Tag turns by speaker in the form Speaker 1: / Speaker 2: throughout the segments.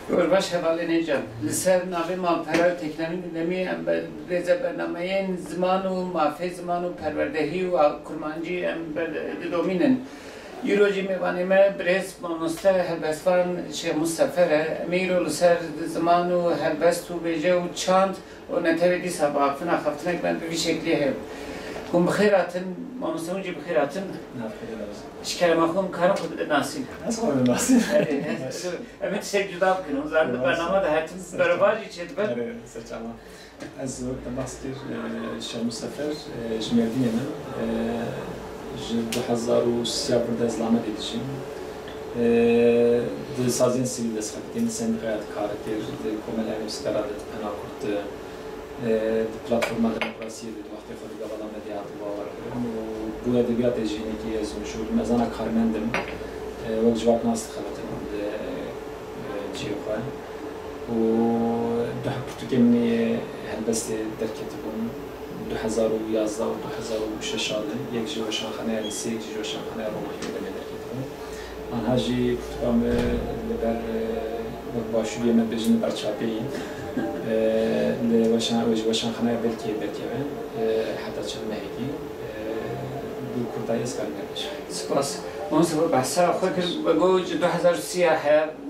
Speaker 1: باش حواله نیجان لسر ناوی مال پرور تکنامی دمی ام رزه برنامه زمان و معافی زمان و پروردهی و کرمانجی ام دومینن یوروجی میوانی ما برز مانسته هلبستان شه مستفره میرو لسر زمان و هلبست و بیجه و چاند و نتویدی سباق فنا خفتنک من به شکلی هم هم بخیراتن مانستمونجی بخیراتن شکر ما خون کارم خود ناسین.
Speaker 2: از خود ناسین.
Speaker 1: امید شک جدا بکنم. زارد برنامه ده هرچند برابری چه دبر.
Speaker 2: سرچما. از وقت ماستر شام سفر جمیردی من. 2003 برده زلامه دیدیم. ده سازین سیل دست خدیم سندقیات کارکتر ده کاملا استرادت پناه کرد. پلتفرم دموکراسی ده وقتی خودی قبلا مدیات باور کردم و بود ادبیات جینکی از مشهور مزان کارمندم و جواب ناس خلاتم ده جیوخه و ده پرتوکمی هلبست درکتبون 2011 و 2006 ساله یک جوشان خانه لیسی یک جوشان خانه رومانی دمی درکتبون آنها جی پرتوکم لبر باشوری من بجن برچاپی لوشان خانه بلکی من حتی چند مهیکی دو کردایی اسکار می‌کنش.
Speaker 1: سپاس. من سوار بحثا خود کرد بگو 2003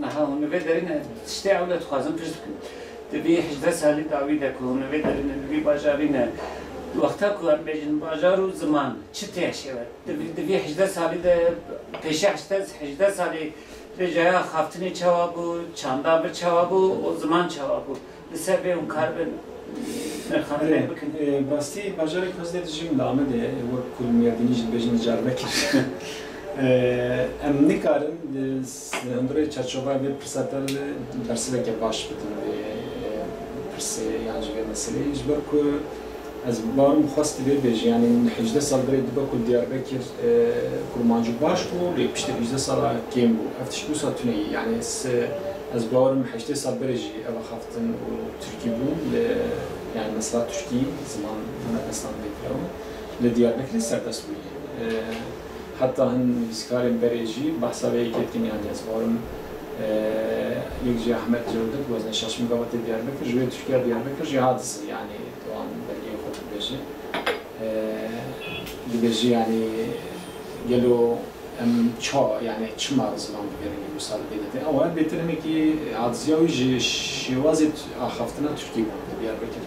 Speaker 1: نه هم نوید دارین تشتی اولاد خوازم پشت کن. دبی 18 سالی داوی دکو نوید دارین دبی باجاری نه وقتا کار بیشتر باجار و زمان چه تیشه بود. دبی 18 سالی ده پیش 18 سالی رجای خفتنی چوابو چاندا بر چوابو و زمان چوابو. لسه به اون کار بن
Speaker 2: باستی باجاری کسی دیجیم لامده و کل میادینیش بیشتر جربه کرد. ام نکارم اندروی چرچوبه به پرساتر درسته که باش بدن به پرسه یعنی جوی مسئله اجبار که از بارم خواست بیش یعنی 18 سال برای دو کل دیار بکر کرمانجو باش بود لی پشت 18 سال کیم بود افتش دو ساعتونه یعنی از بارم 18 سال برای اول خفتن و ترکی بود يعني مثلا تشكي زمان مدرسة بيتراو لديار بكري سردست بوي حتى هن بسكارين بريجي بحثا بي كتكين يعني أزبارم يجي أحمد جودت وزن شاش مقاوة ديار بكر جوية تشكي ديار بكر جي حادث يعني طبعا بلي خود بيجي بيجي يعني قالوا چا يعني چما زمان بگیریم مثال بیده اول بهتره که عادزیایی شوازت آخفتنا ترکی بود بیار بکر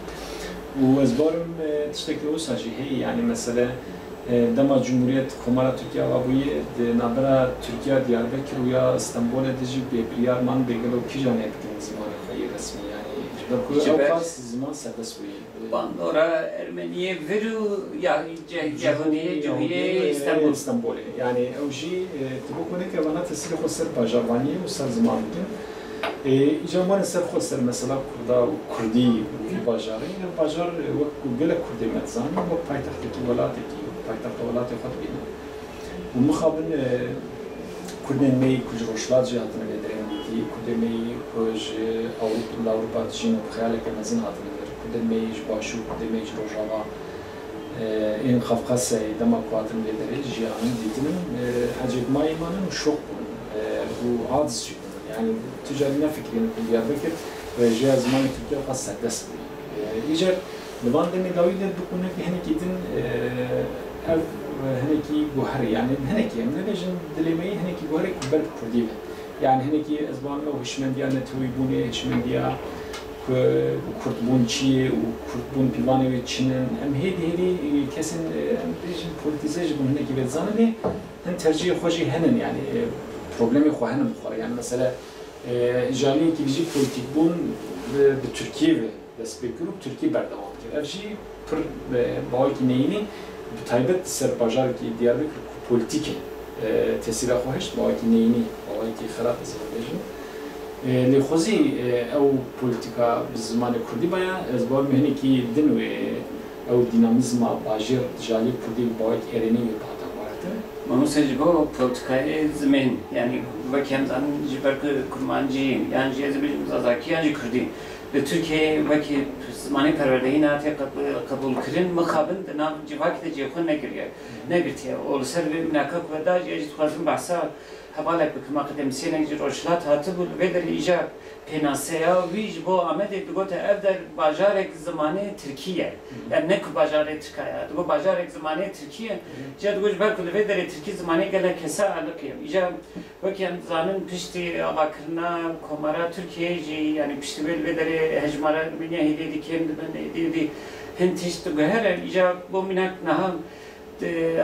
Speaker 2: و از بارم تشتکل اوساجی هی یعنی مثلا دما جمهوریت کمال ترکیه و بوی نبرا ترکیه دیار بکر و یا استانبول دیجی به پریار من بگلو کی جانه بکن زمان خیلی رسمی یعنی جبر اوقات زمان سدس بوی
Speaker 1: باندورا ارمنیه ورو یا جهانیه جویه
Speaker 2: استانبول يعني اوجي تبوك هناك وانا تسير خو سر باجواني وسر زمان كن اجا ما نسر خو سر مثلا كردا وكردي في باجاري الباجار وقت قال كردي متزان وقت پایتخت کی ولاتي کی پایتخت ولاتي خود بينا ومخابن كردن مي كوج روشلات جهاتنا بدرين دي كردن مي كوج اوروبا تجين بخيالك مزن هاتنا كردن مي باشو كردن مي روجاوا این خفقاس دما قواتن بدره جیان دیدن حجت ما ایمانم شوق و عادز شد یعنی تجاری نفکرین کلیات بکر و جای زمان ترکیه قصد دست بی ایجار لبان دمی داویل بکنه که هنی کیدن هنی کی بحری یعنی هنی کی من نجن دلیمی هنی کی بحری کبرد کردی یعنی هنی کی زبان لو هشمندیا نتوی بونه هشمندیا کردبون چیه و کردبون پیوانی و چینن هم هیدی کسین بیشتر پولیتیزه جبون هنر کی بزنه هم ترجیح خوشی هنن یعنی پروبلمی خو هنن بخوره یعنی مثلا جالی کی بیشتر پولیتیک بون به ترکیه دست بگیرد ترکیه برداشت کرد. افشی پر باقی کی نیمی به تایبت سربازار کی دیار بکر پولیتیکه تأثیر خواهش باقی کی نیمی باقی کی خراب زندگی لخوزی او پولیتیکا بزمان کردی باید از باب مهنی که دنوی او دینامیزم باجر جالی کردی باید ایرانی باتا وارده.
Speaker 1: منو سجبو پولیتیکای زمین یعنی وکیم زن جبر کرمانجی یعنی جیز بیش مزازاکی یعنی کردی به ترکیه وکی زمانی پروردهی ناتی قبول کردن مخابن نام جواکی ده جیخون نگریه نگرتیه. اول سر به مناکب و داج یه خواستم بحثا hevalek bikim akademisyenek ji rojhilat hatibû vê derê îja pênaseya wî ji bo Amedê digote ev der bajarek zimanê Tirkiye yani ne ku bajarê Tirkiye digo bajarek zimanê Tirkiye ji digo ji ber ku li vê derê Tirkî zimanê gelek kesa aliqiye îja wekî em zanin piştî avakirina komara Tirkiyeyê jî yani piştî vê derê hejmara Ermeniya hêdî dî kêm dibin hêdî hin tişt digohere îja bo minak niha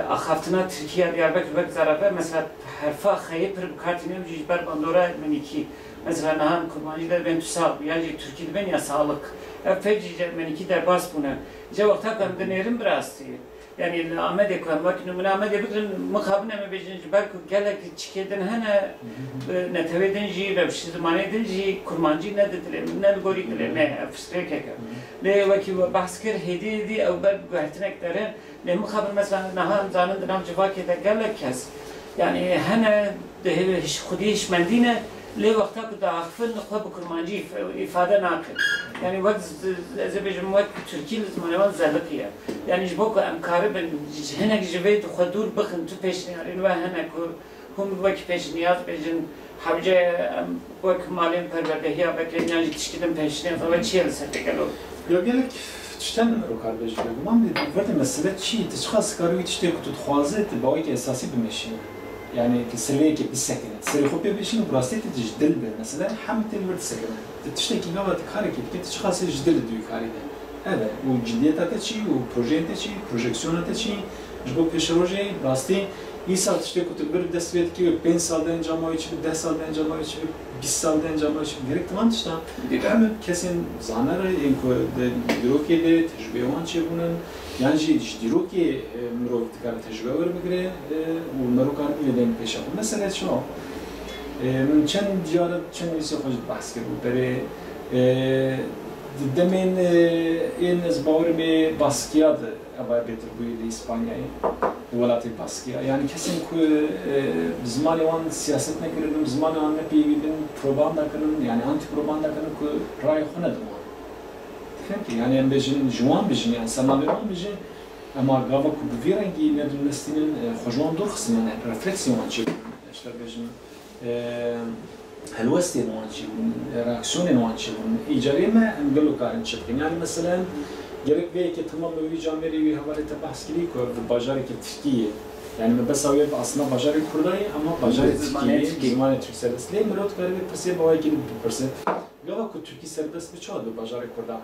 Speaker 1: axaftina Tirkiye Diyarbakır vek zarafe mesela herfa xeyê pir bikartîne ji ber bandora Ermenîkî mesela nahan kurmancı der ben TÜSAV yani Türkiye'de ben ya sağlık. Feci Ermenîkî derbas buna. İşte vakta kan denerim biraz diye. Yani Ahmet'e kan vakit numune Ahmet'e bugün mukabine mi bejinci belki gelek çıkeden hene ne tevedinci revşi zamanedinci kurmancı ne dediler ne gori dediler ne fıstrek ne vakit bahsker hediye di ev ber gühertinekleri ne mukabine mesela nahan zanın dram civakede gelek kes. Yani hene de hiç kudi hiç mendine لی وقتا که داخل نخواه بکرمانجی ifade ناکن یعنی وقت از بیشتر وقت ترکی زمانوان زلقیه یعنی جبو که امکاری بن هنگ جوید خود دور بخن تو پیشنیارین و هنگ هم وقت پیشنیار بیشتر حوجه وقت مالین پروردهی آبکه یعنی تشکیدن پیشنیار و چیل سرده گلو
Speaker 2: یا گلک تشتن رو کار بیشتر من وقتی مسئله چی تشخص کاری تشتی که تو خوازه باید که اساسی بمیشی يعني كسرية كي بالسكنة سري خوبي بيشين براستي تجدل به مثلا حمل تلورد سكنة تشتكي قبل تخاري كي تشخاص يجدل دوي خاري ده هذا وجدية تاتشي وبروجين تاتشي بروجيكسيون تاتشي جبو بيشروجي براستي İsal işte kutubur desvet ki 5 salda enjama için 10 salda enjama için 20 salda enjama için gerek tamam işte hem kesin zanara en ko de dirokede tecrübe olan çebunan yani diroki mrov tikar tecrübe var bigre o marokar bileden peşa mesela şu من چند دیارت چند میشه خوش بحث کرد برای دمین این از باورم باسکیاد اول بهتر بود اسپانیایی ولاتی باسکیا yani kesin ki زمان وان siyaset نکردم زمان آن نپیویدم propaganda کردم yani anti propaganda کردم که رای خونه دم فهمتی yani en bejin جوان bejin yani semaveran bejin ama gava ku bivirengi nedum nestinin xojuan durxsin yani refleksiyon çek işte bejin هلوستي نوانشيون رياكسيون نوانشيون إيجابية ما نقولوا كارن شبكين يعني مثلا جرب بيه كي تمام وي جامري وي هوالي تبحث كليك وباجاري كتركية يعني ما بس هو أصلا باجاري كرداي أما باجاري تركية زمان تركي سردس ليه مرات كاربي بسيط بواي كده بسيط قالوا كو تركي سردس بتشاد باجاري كردا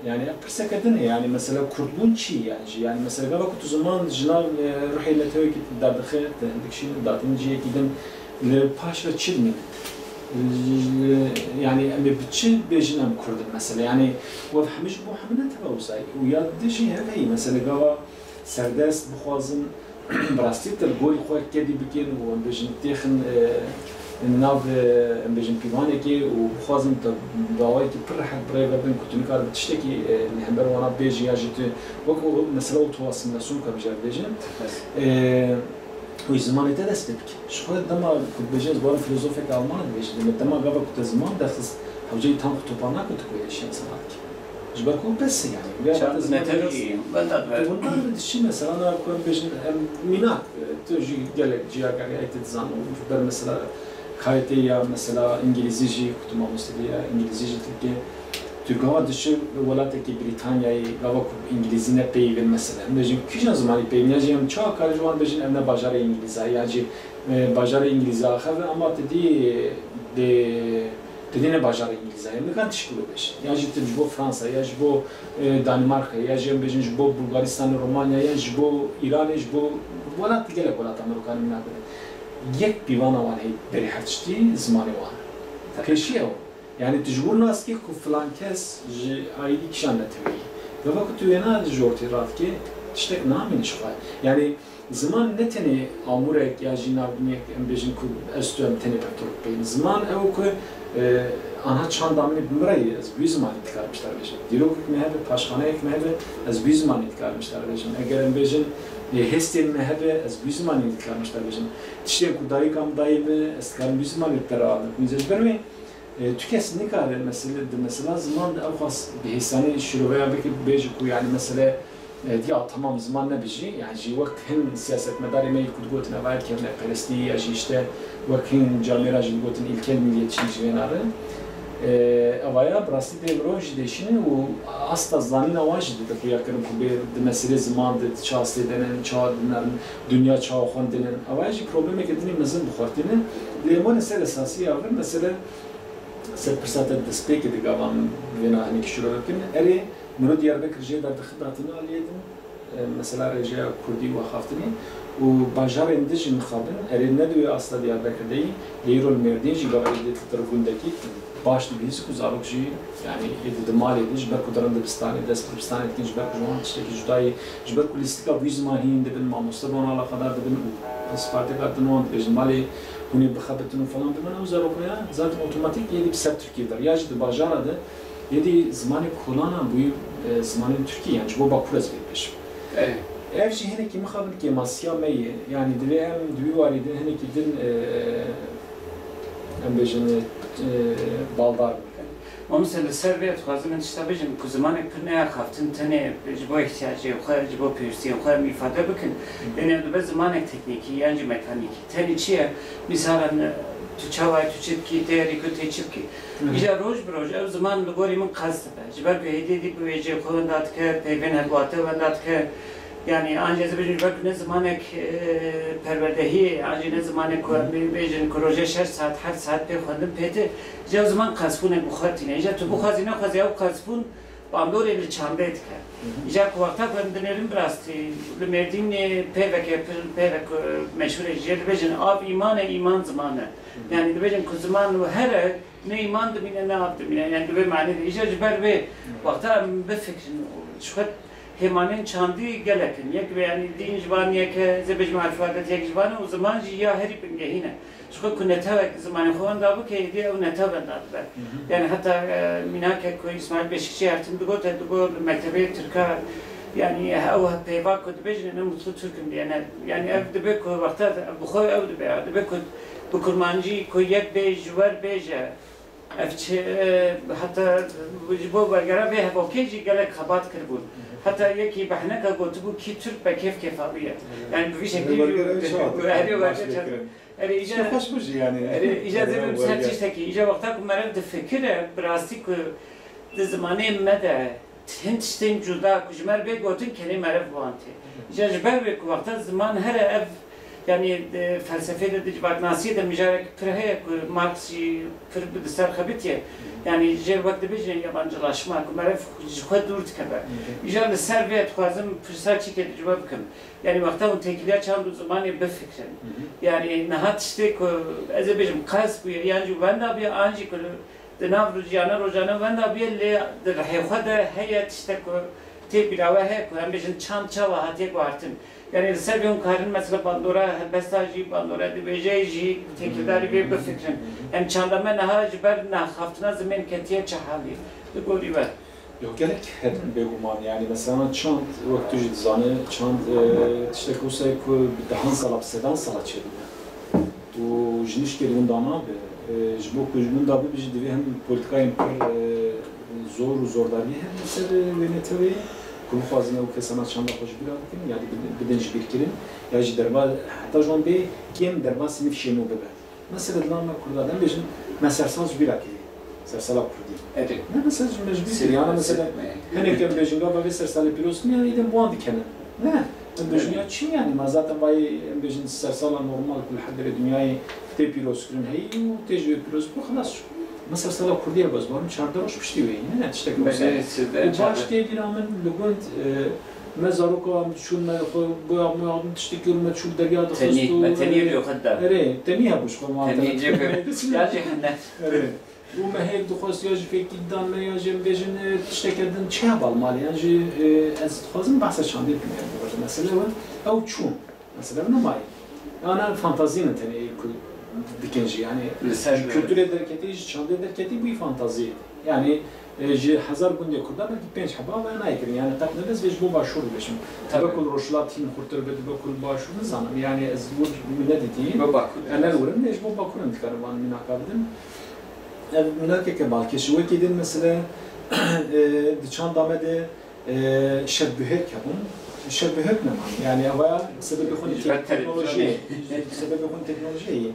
Speaker 2: يعني برسه كدنه يعني مثلا كردون شي يعني مثلا قالوا كو زمان جنال روحي لتوي كي دادخل عندك شي داتنجي كده لباش وتشدني يعني أمي بتشد بيجنام كرد مثلا يعني وفهمش بو حملة تبوزاي ويا دشي هذي مثلا قوا سرداس بخوازن براستي تلقول خوك كدي بكين وبيجن تيخن الناف بيجن بيواني كي وبخوازن تبواي كي برحك براي قبل كنت نكار بتشتكي الهمبر وانا بيجي ياجت وكو مثلا وتواصل نسوك بجار بيجن وی زمانی تا دست بک. شاید دما کد بچه از بارم فیلسوفی که آلمان دیگه دما قبل کد زمان دست حوجی تام خطوبانه کد کویش انسانات کی. جبر کو بس يعني.
Speaker 1: شرط نتری بنداد
Speaker 2: ورد. بنداد دشی مثلا أنا كون بچه مینات توجی گله جیا کاری ایت زمان بر مثلا خایتی یا مثلا انگلیزی کدوم مستدی انگلیزی تلقی Türkiye'de dışı velattaki Britanya'yı gavak İngilizine peyvin mesela. Mesela kişinin zamanı peyvin. Yani çoğu karıcıvan bejin emne bajarı İngilizce. Yani bajarı İngilizce ahave ama dediğine bajarı İngilizce. Yani ne kadar teşkil beş. Yani bu Fransa, yani bu Danimarka, yani bejin bu Bulgaristan, Romanya, yani bu İran, bu velat gelek velat Amerikan'ın münakede. Yek pivana var hey beri hatçti zamanı var. Keşiye o. Yani tecrübe nas ki ku falan kes aydi kişan netvi. Ve vakit uyana jorti rat ki işte namin şuay. Yani zaman neteni amurek ya jinabnik embejin ku estem teni petrol beyin. Zaman ev ku anha çandamını bimrayı az bir zaman itkarmışlar bejin. Dirok mehve paşhane ek mehve az bir zaman itkarmışlar bejin. Eğer embejin hestin mehve az bir zaman itkarmışlar bejin. İşte ku dayı kam dayı be eskar bir zaman itkaraldı. Müzej vermeyin. تكاس نكار مثلا zaman da avkas بهساني الشروعية بك بيجكو يعني مثلا ya tamam zaman ne bici yani وقت هن siyasetmedar emeği kudgotin evvel kemle peresti ya işte وقت camira jilgotin ilkel milliyetçi jvenarı avaya brasi de roj deşini o asla zanın avajı da bu yakın ku bir mesele zaman da çağsı denen çağ denen dünya çağı xon denen avajı problemi kedini mezin buxartini lemon mesele esası ya mesela set fırsatı despek edik avam vena hani kişiler bakın eri bunu Diyarbakır Jê berdixdatini aliyedin mesela Rejea Kurdi ve Haftini و bajar endij mixabin eri ne diyor asla Diyarbakır'da Leyrol Merdin jî gavaydı tarafındaki baş dibisi ku zarok jî yani yedi mal ediş ber kudaran dibistani dest dibistani etkin ber kuwan tişteki judayı ber kulistika bu zmahin dibin mamusta bona ala kadar dibin isparta kartını dibin mali bunu bixabetini falan dibin o zarok ya zaten otomatik yedi bir set Türkiye'dir ya jî bajaradı yedi zamanı kullanan bu zamanı Türkiye yani bu Bakur'uz bir
Speaker 1: Evet.
Speaker 2: Ev şey hani kimi xabir ki masya meyi yani dile hem düğü var idi hani ki din hem bejene baldar.
Speaker 1: Ama mesela servet xazım işte bejim ku zamanı pırnaya xaftin tane bu ihtiyacı yok, bu pürsi yok, ifade bakın. Yani bu zamanı tekniki yani mekanik. Tane çiğe misalan تچاوای تو چیت کی تیاری کو تیچیب کی ایجا روز او زمان لگوری من قصد به جبر به هدیدی به ویژه خودم داد که پیوین هدواته و داد که yani ancak bir bak ne zamanek perverdehi ancak ne zamanek bir proje 6 saat her saat bir xandım pete ya zaman kasfune buxatine ya tu buxazine xazya kasfun bandor el çambe etke ya kuarta bendenerim brasti le merdin pevek meşhur ejder av iman zamanı yani bejin ku zaman her ne iman da ne yaptı yani be mani iyice ber ve vakta be fikrin şu hemanin çandı gelekin yek yani din jvaniye ke zebej marifat yek jvani o zaman ya heri pingehine şu kuneta zamanı xoan da bu ke diye o neta benda yani hatta minake ko İsmail Beşikçi artın dugo tedugo mektebe Türka yani o peyva ko debej ne mutlu Türk'üm yani evde be ko vakta bu xoy evde be ko bu kurmancı ko yek be jvar beje evçe hatta bu bargara be havokeji gelek xabat kırbun hatta yeki bahnaka gotubu ki Türk be keyf abiye yani bu şekilde
Speaker 2: İşte hoşmuş yani.
Speaker 1: İcazı bir sertişteki ica vakta kumarım de fikre brastik de zamanı mede tintişten juda kujmer be gotun kelime arif vante İcazı be vakta zaman her ev yani felsefede de vaknasiye de müjarek pırhe Marxi pır bir ser xabitiye yani je vakti bir yabancılaşma kumarım xud dur tkebe İcazı servet xazım fırsat çekedi cevap kim yani vakta o tekiliye çaldığı zaman be fikren yani nahat işte ko ezebejim kas bu yani ben de bir anji ko de nav rojana ben de bir le de hayxada hayat işte ko te bilava he ko hem bejin çança ve hatiye ko artın yani serbiyum karın mesela bandora bestajı bandora de bejeji tekildari bir fikrin hem çandama naha jiber nah haftına zemin ketiye çahali de gori var
Speaker 2: yok gerek hedin beguman yani mesela çant vakti zanı çant işte kusay ku daha salap sedan salat çedim bu jiniş kelin dama be jbo kujmun da bir divi hem politikayım zor dari hem mesela venetevi kul fazla o kesana çanda hoş bir adım yani bidenci bir kirin ya jiderba hatta jon be kim derba sinif şenu be mesela lama kurdadan bejin mesersaz bir akı sersala kurdi
Speaker 1: evet
Speaker 2: ne mesela mecbur yani mesela hani ki bejin gaba ve sersala pilosun yani idem bu andı kenan ne bejin çim yani ma zaten vay bejin sersala normal kul hadere dünyayı te pilos kırın hey o tecrübe pilos bu خلاص mesela sersala kurdiye baz var çarda hoş pişti ve ne işte bu baş diye bir amel lugant مزارو شون ما بو ما تشتكي لما تشوف دقيقة
Speaker 1: خصوصا تنير يخدم
Speaker 2: تنيها بوش كمان
Speaker 1: تنير يجي حنا
Speaker 2: وما هيك دخوس يجي في قدام ما يجي بيجن تشتكي دن شاب المال يجي از خازم بحث شاندي مثلا او شو مثلا انا ماي انا فانتازينا تاني dikenci yani kültür ederketi, şandı ederketi bu fantazi yani hazar günde kurda belki 5 haba ve naykır yani taknedez ve bu başvuru beşim tabakul roşlatin kurtar ve tabakul başvuru zanım yani bu millet dediği ana uğrun ne bu bakurun tıkarman minakabdın münakeke balki şu kedin mesela diçan damede شبهه كابون شبهه نمان يعني هو سبب يكون تكنولوجيا سبب يكون تكنولوجيا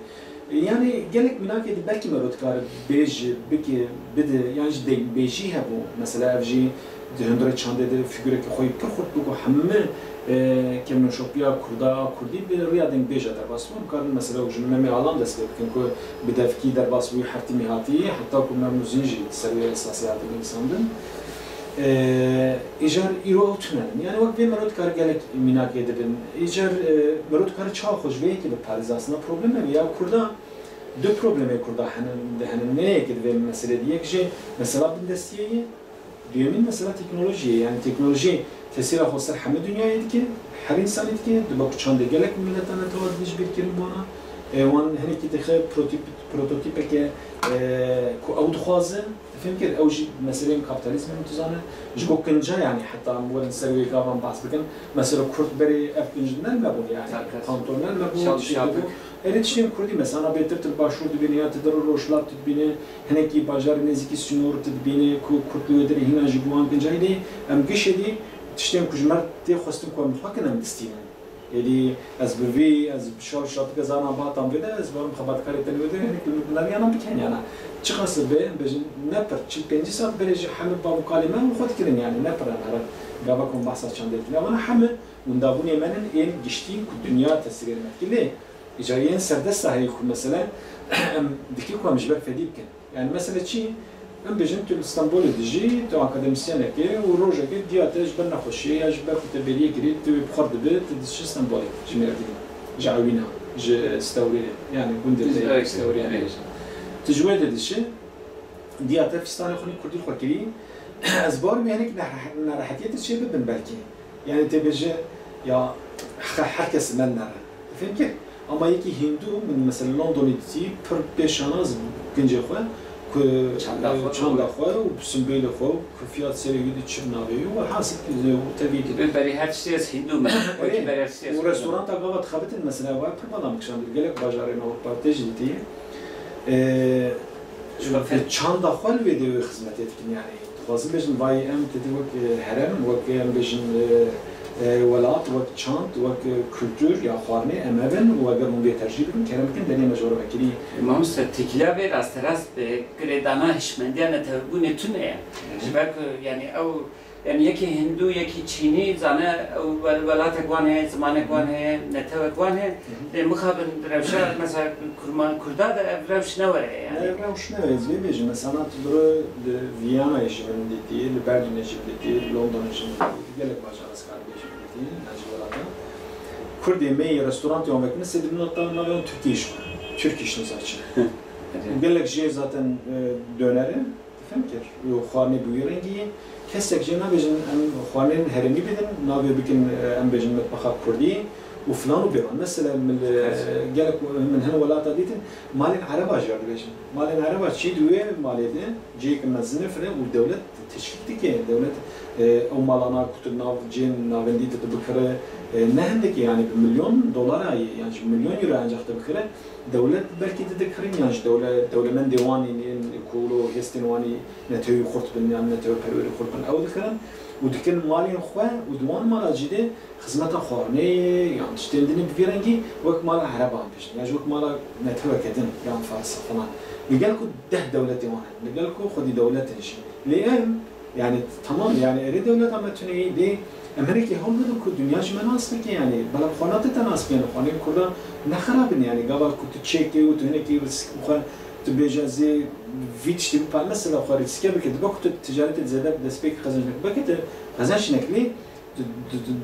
Speaker 2: يعني قالك مناك بلكي مرات كار بيج بكي بده يعني جدي بيجي هبو مثلا افجي هندرة چانده ده فیگوره که خوی پر خود بگو همه کمن شوپیا کردی به ریادن بیجا در باسو کارن مثلا جنوب می آلان دست بکن که بدفکی در باسوی حرتی میهاتی حتی که نموزینجی سریع اساسیات انساندن ایجار ایرو تونن یعنی وقت به مرد کار گلک میناکی دبن ایجار مرد کار چه خوشبه که به پاریس اصلا پروبلم نمیه کردا دو پروبلمی کردا هنن نه که به مسئله دیگه که مثلا بندستیه دیومین مثلا تکنولوژی یعنی تکنولوژی تأثیر خاصر همه دنیایی دیگه هر انسانی دیگه دو با چند گلک ملتانه تواد دیش بیکریم بانا وان هنی که دخل پروتوتیپه که اود خوازه فهم كده اوجي مثلا كابيتاليزم متزانه جكو كنجا يعني حتى مول نسوي كافان باس بكن مثلا كرد بري اف انجنال مابون يعني كانتونال مابون اريتشين كردي مثلا بيتر باشور دبيني تدر روشلات تبيني هناكي باجار نزيكي سنور تبيني كرد ودري هنا جبوان كنجايدي ام قشدي تشتم كجمر تي خستم كو مفكن ام دستين يعني از بوي از شال شات گزانا باتام بده از بام خبات کاری تنوده يعني كلنا بكن يعني چخاص به بجن نپر چی 5 سال برج همه با مکالمه خود کردن يعني نپر انا گاوا کن بحث چند دل انا همه مندابون منن این گشتین کو دنیا تسیر مکلی اجاريين سردست هي مثلا دكي كو مش فدي بكن يعني مثلا چی ام بجن تو اسطنبول دجي تو اكاديميسيان كي وروجا كي دياتاج بنا خوشي اج باكو تبري كريت تو بخرد بيت دش اسطنبول جميرتي جاوينا ج استوري يعني كنت استوري يعني تجويد دشي دياتاج فستان خوني كردي الخكري ازبار يعني نراحتيت الشيء بدن بالكي يعني تبجي يا حركس من نرا فهمت كيف اما يكي هندو من مثلا لندن دي بر بيشاناز كنجي خو چند خواه و سمبیل خواه و فیات سریعی چنابی و حاسب تبیید.
Speaker 1: برای هر چیزی از هندو من.
Speaker 2: و رستوران تا قابل خبرتن مثلا وای پربالام کشان دیگه بازاری نو پارتیج دیتی. چند خواه ویدیو خدمتی کن یعنی. خواصی بچن وای ام تدی وقت هرم وقت ام بچن ولات وقت چند وقت کلتور یا خارنه امابن و اگر من به ترجیح بدم کلام کن دنیا مجبور بکری.
Speaker 1: مامست تکیلا به راست به گردانا هشمندیان تبونه تونه جبر یعنی او یعنی یکی هندو یکی چینی زانه او ولات گوانه زمان گوانه نتوه گوانه مخابن روشا مثلا کردا روش نوره
Speaker 2: یعنی روش نوره زی بیشتر مثلا تو ویانا ایشون دیدی برلین ایشون دیدی لندن ایشون دیدی گله باجاراس کار ایشون دیدی نجوارادا کردی می رستوران یوم وقتی سیدیم نوتا نالیون Türk işini zaten. Belki şey zaten döneri, fikir. Yo xarni buyurengi, kesek jena bejin em xarnin herimi bidin, navi bikin em bejin metbaxa kurdi, وفلان وبيران مثلا من قالك من هنا ولا تديتن مالين عربة جار بيجن مالين عربة شيء دوي مالين جيك من الزنفرة والدولة تشكيل كي دولة أو مالنا كترنا جين نافندي تبكره نهندك يعني بمليون دولار يعني مليون يورو أنجح تبكره دولة بلكي تذكرين يعني دولة من ديواني يقولوا هستنواني نتوي خرط بن يعني نتوي بروري خرط بن أو ذكرن ودكن مالين خوا ودوان مالا جدي خدمة خارني يعني تشتندني بفيرنجي وقت مالا عربان بيش يعني وقت مالا نتوي كدن يعني فارس فلان لقالكوا ده دولة ديوان لقالكوا خدي دولة تنشي لأن يعني تمام يعني أريد دولة أما تني دي أمريكا هم بدو كل دنيا جمناس بك يعني بلا خانات تناس بين خانين كلها نخرابين يعني قبل كنت تشيكي وتهنيكي بس مخا تبيجازي فيتش تبقى مثلا خارج سكابك تبقى تجارة الزادة دسبيك خزانك بكت خزانش نكلي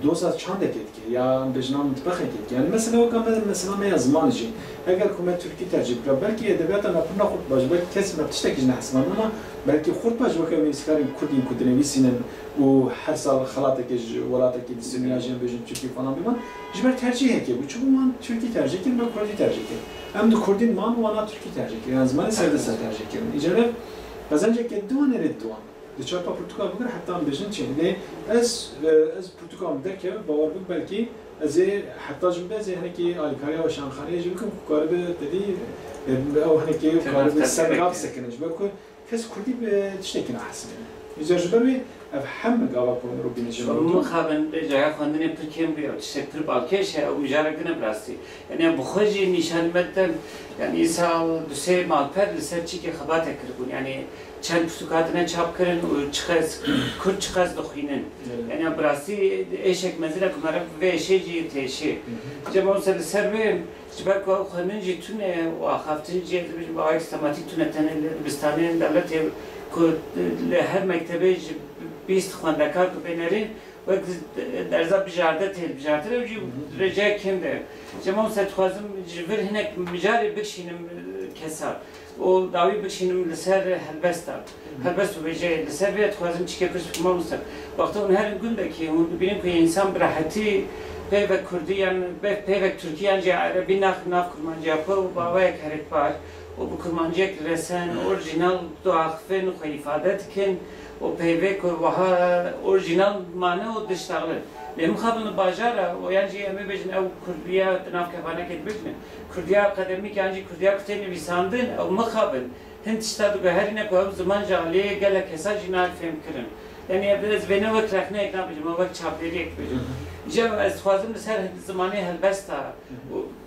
Speaker 2: دوسات چند كده يا بجنام متبخه كده يعني مثلا وكان مثلا ما زمان جي اگر كومه تركي ترجم بلكي ادبيات انا كنا خد باجبر كسب ما بتشتكي جنا حسنا اما بلكي خد باجبر كم يسكارين كردين كدني سنن وحرص خلاطك ولاتك الدنيا جن بجن تركي فلان بما جبر ترجيح كده وچو من تركي ترجيح كده كردي ترجيح كده ام دو كردين مان وانا تركي ترجيح كده يعني زمان سرد ترجيح كده اجاره بزنجه كده دوان ردوان دچارپا پرتقال بگر حتی هم بجن چه نه از پرتقال درکه باور بگ بلکی از حتی جنبه از هنکی آلیکاریا و شانخانه جوی کم کارب تدی او هنکی کارب سرگاب سکنج بلکه کس کردی به چه کنه حسنه. اجازه بروی ev hem gava konur o bineceğim.
Speaker 1: Şunu xabın caya xandine Türkiye'm bir işte Türk balkeş ya ujaragına brasti. Yani bu xoji nişanmetten yani İsa düse malper liserçi ki xabat ekrbun yani çend putukatına çap kırın çıkaz kurt çıkaz doxinin. Yani brasti eşek mezile kumara ve eşeci teşi. Cema sen serve Cibak o xanınci tune o haftıncı bir ay sistematik tune tenel bistanen devlet ku her mektebe 20 خواندکار که بینرین و در ضمن بجارده تل بجارده رو رجای کم ده. جمعون سعی خوازم جبر هنگ مجاری بکشینم کسر و داوی بکشینم لسر هلبستا. هلبست و بجای لسر بیاد خوازم چیکه پرس بکمال مستر. وقتی اون هر گنده که اون ببینیم که انسان براحتی پیوک کردیان پیوک ترکیان جا عربی ناف کرمانجا پر و باوی کرد بار و بکرمانجا رسن اورجینال دو آخفن و ifade کن o peyvek vaha orijinal mane o dıştarlı. Benim xabını bajara o yancı emi bejin ev Kurdiya dinav kefane ketbekne. Kurdiya akademik yancı Kurdiya kuteni visandın ev mxabın. Hint iştadı ve her ne koyup zaman jaliye gele kesa jinal film kirin. Yani biraz beni vak rakne ekna bejim o vak çapleri ekbejim. Cem az xwazim ser zamanı helbesta.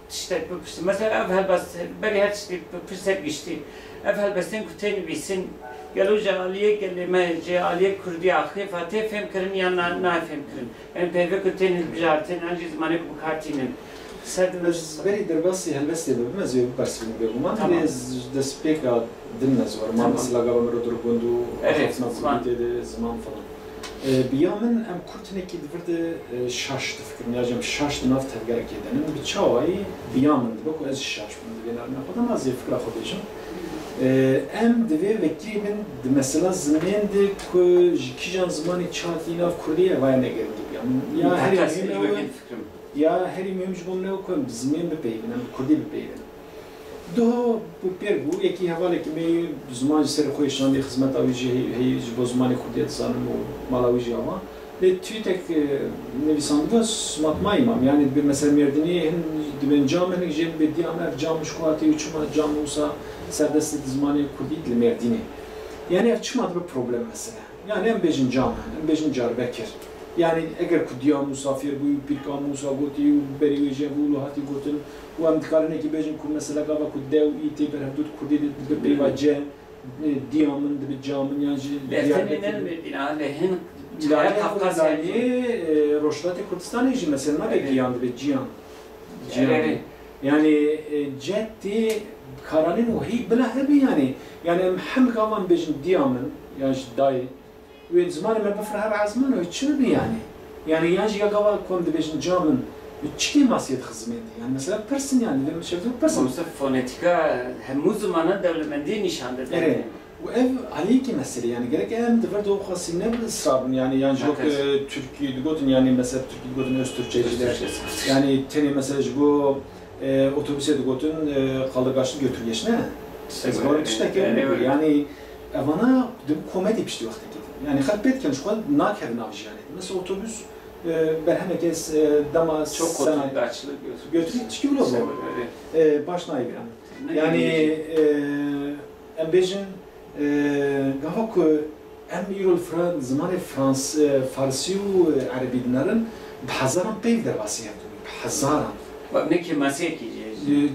Speaker 1: İşte mesela ev helbest beri her şey fırsat geçti. Ev helbestin kuteni visin Gelo caliye kelime caliye Kurdi ahi Fatih fem kirin ya na fem kirin. Yani peyve kutenin bijartin anji zamanı bu kartinin.
Speaker 2: Beri derbasi helbesti bebmez yo perspektif bebuman. Biz despeka dinmez var. Man mesela gavamero durgundu.
Speaker 1: Evet.
Speaker 2: Zaman falan. Biyamen em kurtineki diverde şaştı fikrim. Yacım şaştı naf tevgerek edenim. Bir çavayı biyamen bak o ez şaştım. Diyelerine kadar az fikra kodejim. Em divê vekîbin di mesela zimên ku ji kîjan zimanê çatî nav Kurdiye vay negerî ya herî mühim ji bo min ew ku em zimên bipeyvin em Kurdî bipeyvin do bu pêr bû yekî hevalekî me ziman ji serê xwe şandî xizmeta wî jî heyî ji bo zimanê Kurdiye dizanim û mala wî jî ava lê tweetek nivîsandiga smatmayî mam yani bir mesela Mêrdîniyê hin dibên cam hinek jê bê diyan ev cam ji ku hatî çima cam wisa serdest zamanı Kurdi li Mêrdînê. Yani ev çıkmadı bir problem mesela. Yani em bejin cam, em bejin carbekir. Yani eğer Kurdiya musafir bu pirka musa goti beri veje bu hati gotin u em dikaline ki bejin ku mesela gava ku dev iti berhudut Kurdi de bevace diyamın de camın yani
Speaker 1: Leftenin Medina lehin Caya Kafkasya'yı
Speaker 2: Roşlat-ı Kurdistan'ı ji mesela ne ki yandı ve cihan. Yani ciddi Karanın o hiç bela hebi yani hem kavan bejin diyamın yani dayı ve zamanı me befrahar azman o çiğ yani ya gava kom de bejin camın çiğ masiyet hizmeti yani mesela persin yani ve şefte persin.
Speaker 1: Mesela fonetika hem zamanı devlemendi nişandır.
Speaker 2: Evet. Bu ev aliki mesele yani gerek hem de var da o xası ne bir ısrarın yani yok Türkiye digotin yani mesela Türkiye digotin öz Türkçeciler yani teni mesela bu otobüse de gotun kalıgaçlı götür geçne. Ezber işte yani bana komedi pişti vakti ki. Yani halbetken şu an nakevin avcı yani. Mesela otobüs ben hemen kes dama
Speaker 1: çok kalıgaçlı
Speaker 2: götür çıkıyor bu. Başına iyi yani embejin gavak em yol Frans zamanı Frans Farsi و عربی dinlerin بحزارم پیو در واسه بحزارم
Speaker 1: Ne ki masaya ki?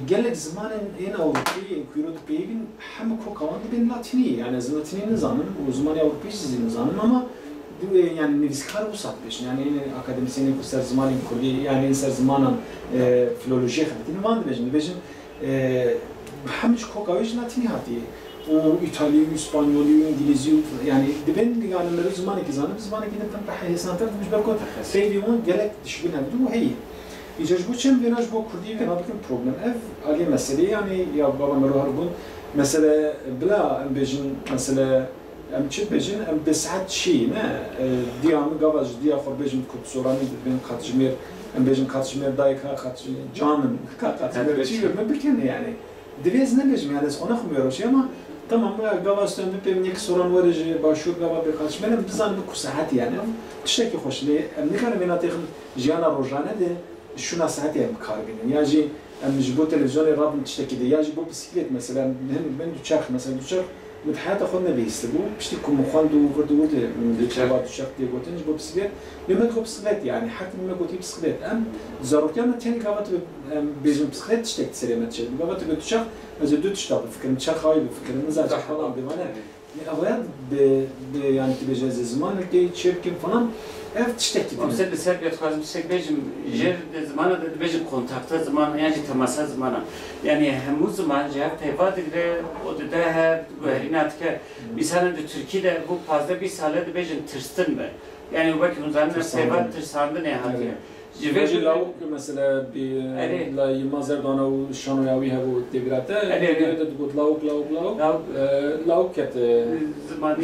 Speaker 2: Gelek zamanın en Avrupa'yı kuyruğu peyvin hem kokavandı ben Latini yani Latini nizamın o zaman Avrupa sizin nizamın ama yani nivizkar usat beş yani akademisyenin kurser zamanın Kurdi yani inser zamanın filoloji xabitin vandı beşin hem kokavış Latini hati o İtalya, İspanyol, İngilizce yani ben yani mero zamanı ki zamanı gidip tam hesantar demiş belki peyvin gelek düşbün hem bu hey İcaz bu çem viraj bu Kurdi ve nabikin problem ev ali mesele yani ya baba mero harbun mesela bla bejin mesela em çit bejin em besat şey ne diyamı gavaz diya for bejin kut sorani ben katjmer em bejin katjmer dayka katjmer canım katjmer şey ben bilken yani devez ne bejim yani ona xumuyor şey ama tamam gavaz döndü ben nek soran var je başur gava bir katjmer em bizan bu saat yani tişeki hoşli em ne kadar menatı jana rojane de şu nasihati hem karbinin. Yani bu televizyonu rabın tiştekide. Yani bu bisiklet mesela ben düşer mesela düşer متحياته خودنا بيستبو بشتي كم مخاندو وردو من الشباب الشقتي قوتنج ببسكليت لما تخو بسكليت يعني حتى لما قوتي بسكليت ام ضرورتي انا تاني قامت بيجم بسكليت تشتك تسليمات شي قامت قلت شخ مازال دو تشتغل بفكر متشا خايب بفكر مزاج خلاص بمعنى اولا يعني تبي زمان كي تشيركي فلان ev tiştek gidiyor.
Speaker 1: Mesela Serbiya tkazım tiştek bejim jer zamana da bejim kontakta zamana yani temasa zamana. Yani hem zaman cevap peyva digre o da her güherinat ke misalın da Türkiye'de bu fazla bir sale de bejim tırstın mı? Yani bu bakın uzanlar peyva tırsandı ne hali?
Speaker 2: Jiveci lavuk mesela bir la Yılmaz Erdoğan'a o şanoyavi hevu devirate. Evet. Dut lavuk lavuk kete zamanı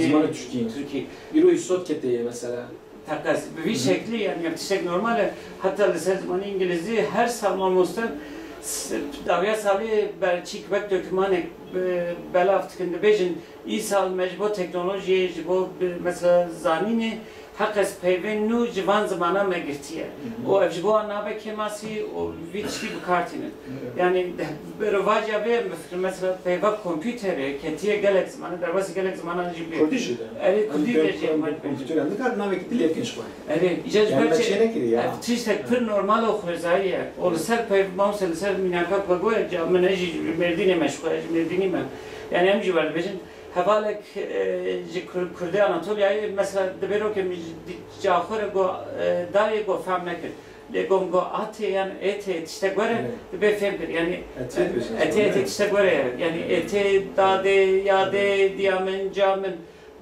Speaker 2: Türkiye. Bir o isot keteye mesela.
Speaker 1: Takas bir şekli yani yapışık normal hatta lise zamanı İngilizce her salmamustan davya savi belçik vek dokümanı belaftıkında bejin İsal mecbu teknoloji bu mesela zanini hakas peyven nu civan zamana megirtiye o evcibu anabe kemasi o viçli bu kartinin yani berovaja ve mesela peyva kompüteri ketiye gelek zamanı derbası gelek zamanı gibi
Speaker 2: Kurdişi de
Speaker 1: evet Kurdi derece
Speaker 2: kompüteri ne kadar nave gitti lekinç var
Speaker 1: evet icaz
Speaker 2: belki
Speaker 1: tiştek pır normal okuruzayı o ser peyva ser minaka pagoya camneji merdine meşgul merdini mi yani emci var bejin havalek Kurdi Anatolia'yı mesela debero ki cahore go daye go fam nekir legom go ate yani ete işte göre be femdir yani ete işte göre yani ete dade yade diamen camen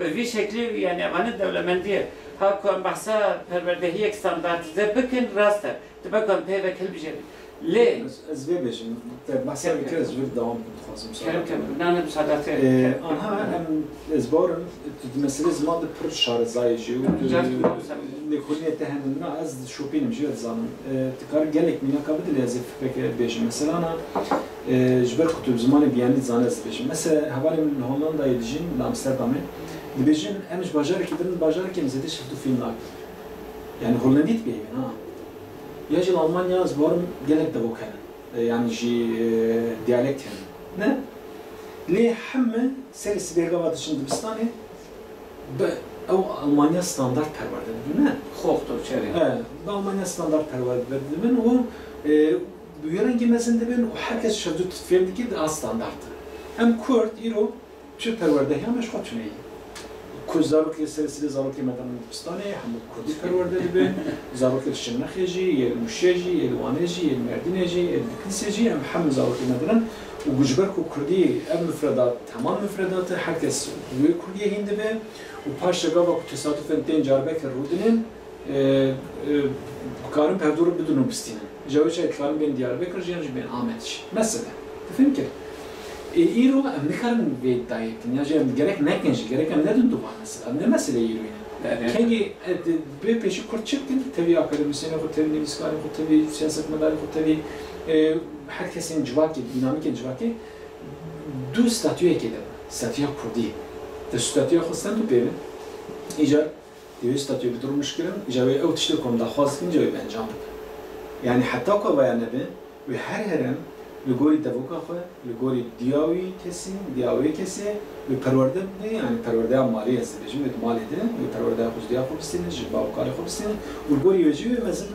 Speaker 1: bir şekli yani amanı devlemendiye hakkı bahsa perverdehi ek standartize bakın rasta bakın peyvekil bir şey ليه؟
Speaker 2: أسباب إيش؟ بحسب كذا أسباب دوام كنت خاصم صار.
Speaker 1: كلام نحن بساعات.
Speaker 2: أنا هم أسبارم تمثل زمان ده شهر زايجي و لكونية تهمنا از شوبين مجيء زمان تكار جالك مينا كابد اللي أزف فك بيش مثلا أنا جبر كتب زمان بياني زانز بيش مثلا حوالي من هولندا يدجين لأمستردام بيجين أمش باجار كده باجار كم زيادة شفتوا فيلم يعني هولنديت بيجي ها. يجي الألمانيا زبارم جالك دبوكان يعني جي ديالكت هنا نه ليه حمل سيرس بيرجع بعد شن دبستاني أو ألمانيا ستاندرد perverde ne?
Speaker 1: Korktu çeri.
Speaker 2: Almanya standart perverde ben o bu yören girmesinde ben o herkes şarjı tutfiyeldi ki daha standartı. Hem Kurt, İro, şu perverde hem eş kaçınıyor. كوزارك السلسلة زارك مثلا البستاني حمد كردي كرورده لبن زارك الشنخيجي المشيجي الوانيجي المردينيجي البكنسيجي هم حمد زارك مثلا وجبرك كردي ام مفردات تمام مفردات herkes Kürdiye hindi be وباش جابا كتصادف انتين جاربك الرودنين كارم بهدور بدون بستين جاوش كارم بين دياربكر جيانج بين عامتش مثلا تفهم كده İro Amerika'nın ve dayetin ya cem gerek ne kenji gerek ne döndü var mesela ne mesele İro yani kengi bir peşi kurt çıktın tabii akademisyene bu tabii miskali bu tabii siyaset medali bu tabii herkesin civaki dinamik civaki du statüye keder statüye kurdi de statüye xostan du bebe icar diye statüye bir durum müşkilen icabı o tişte konuda xoskin cevap encam yani hatta ko bayanı ve her لگوری دوکا خو لگوری دیاوی کسی و پرورده نه یعنی پرورده مالی است بچه میت مالی ده و پرورده خوش دیا خوب استینه جباب کاری خوب استینه و لگوری یجی مثلا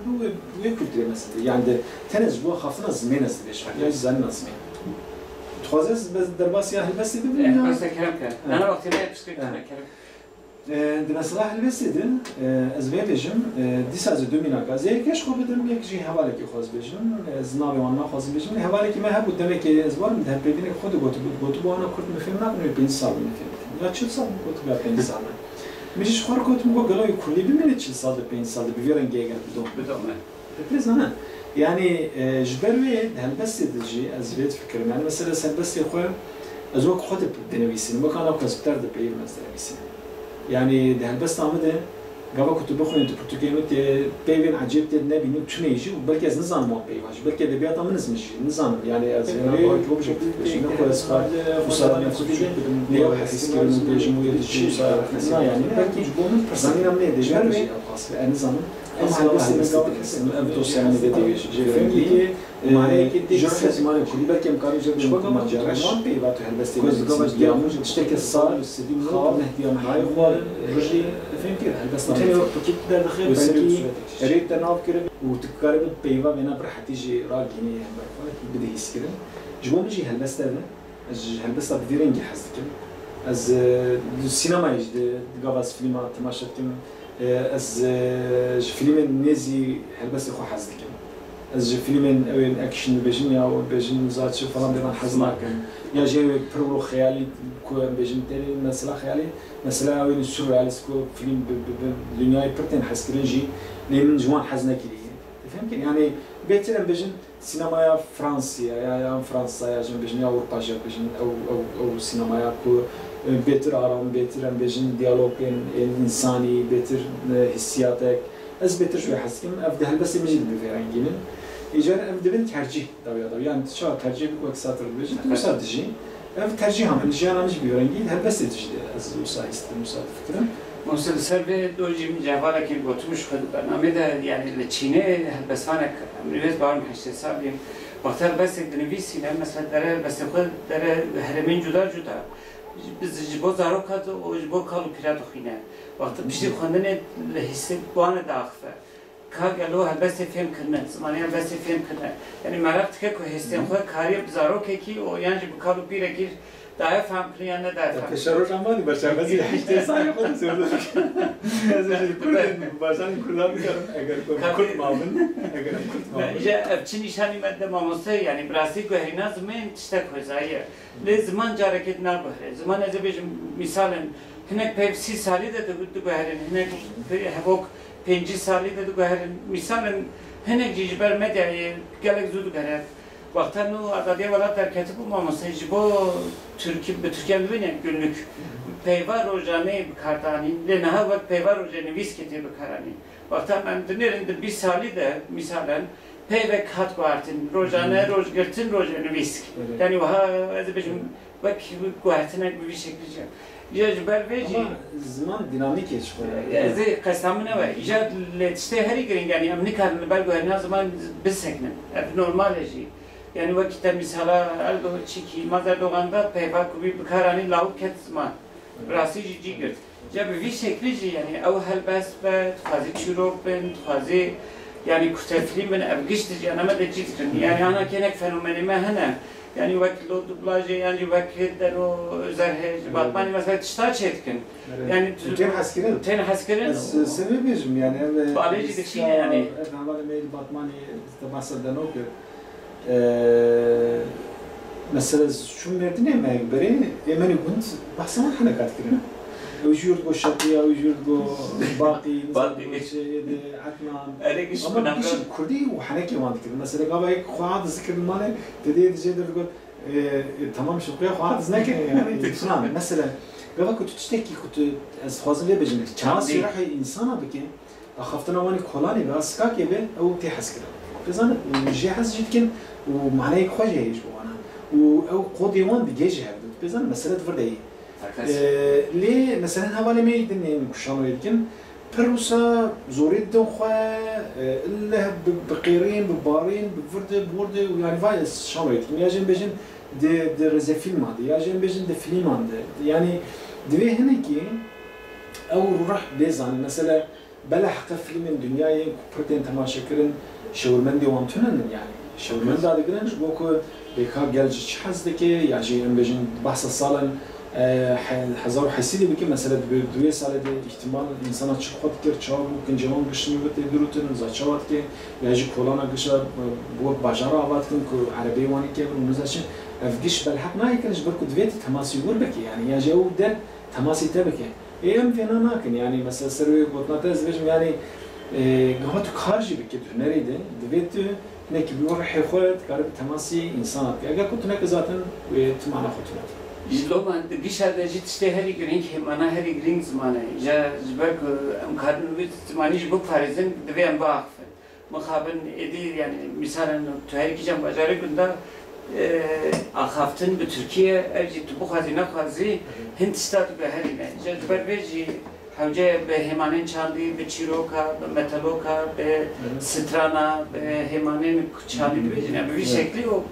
Speaker 2: دو کلتری مثلا یعنی تنز بو خافنا زمین است بچه یا زن زمین تخوازه درباسی هل بس ببینیم
Speaker 1: نه بس کلام کرد نه وقتی نه بس کلام
Speaker 2: مثلا هل بس دیدن از ویلجم دیس از دو مینا گازی کش خوب بدم یک جی حواله کی خواست بجم از ناوی آن خواست بجم حواله کی من هبود دمی که از بار مده پیدین خود گوتو با آن کرد میفهم نکنه 5 سال میفهم یا 40 سال گوتو با 5 سال میشه خور گوتو میگه گلای کلی ببینید 40 سال 5 سال بیارن گیگر بدم بپرز نه yani جبروی هل بس دیجی از وید فکر من مثلا سن بس خو از وقت خود دنویسین مکان اپ کسبتر ده پیر مثلا نویسین يعني ده هلبس عمده قبل كنت بخون انت برتقالي بيبين عجبت النبي نو شنو يجي وبلكي از نظام مو بيواج بلكي ده بيعطى من اسم نظام يعني از اوبجكت شنو هو اسخار وصار نفسه ليه حاسس كده انه بيجي مو يجي يعني بلكي زماننا من ده جمال نظام ama هلبسته مزاوت هستم اف دوسیان دیگه جفنگی معنی که دیگه زمان کلی برکم کاری جب شو کم جارش پیوات هلبسته مزاوت دیامون تشتك الصار السديم خاب نهديام هاي خال رجلي فهمت هلبسته تاني وقت كيف در دخل بلكي ريت تناف كده وتقرب بيوا بينا برحتي جي راجيني بده يسكرن جبون بيجي هلبسته هلبسته بديرنجي حزكم از السينما يجد قبض فيلمات تماشتكم از فيلم نزي هلبس خو حزدكم از فيلم اوين اكشن بيجن يا بيجن زاتش فلان بيان حزناكم يا جاي برو خيالي كو بيجن تاني مثلا خيالي مثلا اوين سورياليست كو فيلم دنيا برتين حسكرنجي لمن جوان حزنكي فهمتني يعني بيتر بيجن سينما يا فرنسيا يا فرنسا يا جن بيجن يا اوروبا بيجن او سينما يا كو بيتر آرام بيتر بيجن ديالوج إنساني بيتر حسياتك از بيتر شوي حسكم أفده هلبس مجد بفرنجين إيجار أفده بنت ترجيح طبيعة يعني شو ترجيح بقى كساتر بيجن مساعد تجي أف ترجيح هم الجيان مش بفرنجين هلبس تجي از مساعد فكرة
Speaker 1: مسلسل به دوجی جوابی که گفتمش خود برنامه ده یعنی لچینه هلبس فانك امروز بارم 8 سالیم وقتی بس دنیویسی نه مثلا داره بس خود داره هرمین جدا biz jibo zarokat o jibo kalu pirat xine vaqt pişti xandene hisse puanı daxfe ka gelo helbeste film kirne zamani helbeste film kirne yani merak tike ko hisse xo kariye zarok ki o yani bu kalu pire gir daha fam pliyane da fam
Speaker 2: teşarruj amani başarmaz işte sayı konu söylüyor başan kullanmıyorum eğer kurt mavın eğer kurt mavın
Speaker 1: ya çin işani madde mamosa yani brasi gohina zaman işte kozayı le zaman hareket ne bahre zaman ez bejim misalen hinek pepsi sali de du goherin hinek havok 5 sali de du goherin misalen hinek jijber medyayı gelek zudu goher vaqtan o adadiye valla terketi bu mamosa jibo Türkiye bibinin günlük peyva rojane kartani le naha vak peyva rojane visketi bekarani vaqtan ben dönerinde bir sali de misalen peyve kat vartin rojane rojgertin rojane visk yani vaha ez bejim vak guartine bir şekilde ya jber veji
Speaker 2: zaman dinamik yaşıyor
Speaker 1: ez qasamına ve ya letiste her girin yani amnikar bel guarna zaman biseknen normal eji yani vakitte misala aldo çiki mazar doğanda peyva kubi bekarani lavuk ket zaman rasi jiger ya bir şekilde yani ev helbes be tazi çurok ben tazi yani kuteflim ben evgişti yani ama da cidden yani ana kenek fenomeni mehne yani vakit o dublajı yani vakit der o zerhej batmani mesela tişta çetkin yani ten haskerin
Speaker 2: sebebim yani
Speaker 1: bağlayıcı bir şey yani
Speaker 2: havale mail batmani bahseden o ki mesela şu merdine mi beri emeni kunt bahsama hanekat kirin وجود go şarkıya وجود go باقي شيء عدنان أما بيش كردي وحناكي وانت كده مثلا قبل هيك خواعد ذكر المال تدي تجد تقول تمام شوقي خواعد زنك يعني تسمع مثلا قبل كنت تشتكي كنت خازن ليه بجنك شانس راح إنسان بكي أخفتنا واني كولاني بس كاك يبي أو تحس كده بزن وجي حس جدكن ومعناه خواجه يجوا أنا أو قدي وان بيجي هذا بزن مسألة فردي ليه مثلا هوالي ما يدني كشانو يمكن بروسا زوريد دخوا اللي بقيرين ببارين بفرد بورد ويعني فايز شانو يمكن يجن بيجن de رزفيلم هذا يجن بيجن de فيلم هذا يعني دوي هناكي أو روح بيزان مثلا بلا حق فيلم الدنيا كبرتين تماشى كرن شورمندي وانتونن يعني شورمند هذا كرنش بوكو بيكا جالج حزدكي يعني بيجن بحث الصالن حزار حسيلي بكي مثلا بدوية سالة احتمال إنسان أشوف خد كير شاب ممكن جوان قشني بتدروتن زاتشوات كي يجي كولانا قشة بور بجارة عباد كن كو عربي واني كي ونزاشين أفقش بالحق ما يكنش بركو دوية تماسي يقول بكي يعني يجي أو دن تماسي تبكي إيام فينا ناكن يعني مثلا سروي قطنا تزوج يعني قهوة خارجي بكي هنري ده دوية نك بيور حيخوت قرب تماسي إنسان أجا كنت نك زاتن وتمانا خطنا
Speaker 1: Loman gişerde işte her gün mana her gün zamanı ya zbek amkarın ve zamanı bu farizin devem bağ muhabin edi yani misalan her kişi bacarı günde ahaftın bu Türkiye ercit bu hazine kazi Hindistan ve her ne ya zbek veji Hevce be hemanin çandi, be çiroka, be metaloka, be strana, be hemanin çandi dibêjin. Yani bir şekli o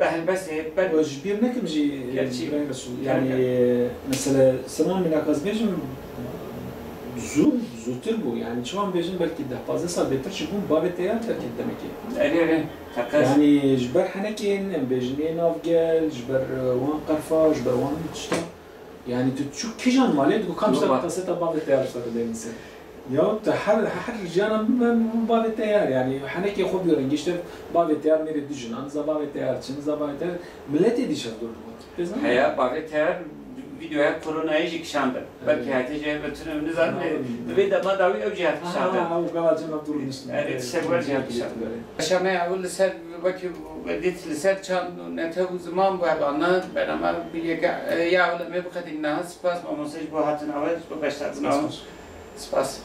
Speaker 1: be helbeste ben
Speaker 2: Bir nekim jî
Speaker 1: Gerçi.
Speaker 2: yani mesela zaman münakaz bejim zûtir bû yani çawan bêjin belkî 10-15 sal bêtir ji bûn bavê teyar terk et demek ki.
Speaker 1: evet takas.
Speaker 2: Yani ji ber henekên em bêjin ê navgel, ji ber wan qerfa, ji ber wan tişta. Yani tu şu kijan malê tu kam
Speaker 1: Doğru.
Speaker 2: qaseta bavê teyar sar demişse. Ya da her jana bavê teyar yani henekê xwe birin işte bavê teyar mêrê dijin an za bavê teyar çin za bavê teyar milletê dîşa dur.
Speaker 1: Heya bavê teyar videoya koronayı jikşandı. Belki hatice bütün ömrünü zaten ve de madavi ev cihat kişandı.
Speaker 2: O gavacın abdurun üstünde.
Speaker 1: Evet, sever cihat kişandı. Aşamaya avul liser bakı vedit liser çan netev zaman bu abana ben ama bir ya avul me bukadin nahas pas ma mesaj bu hatın avaz bu başladın avaz. Spas.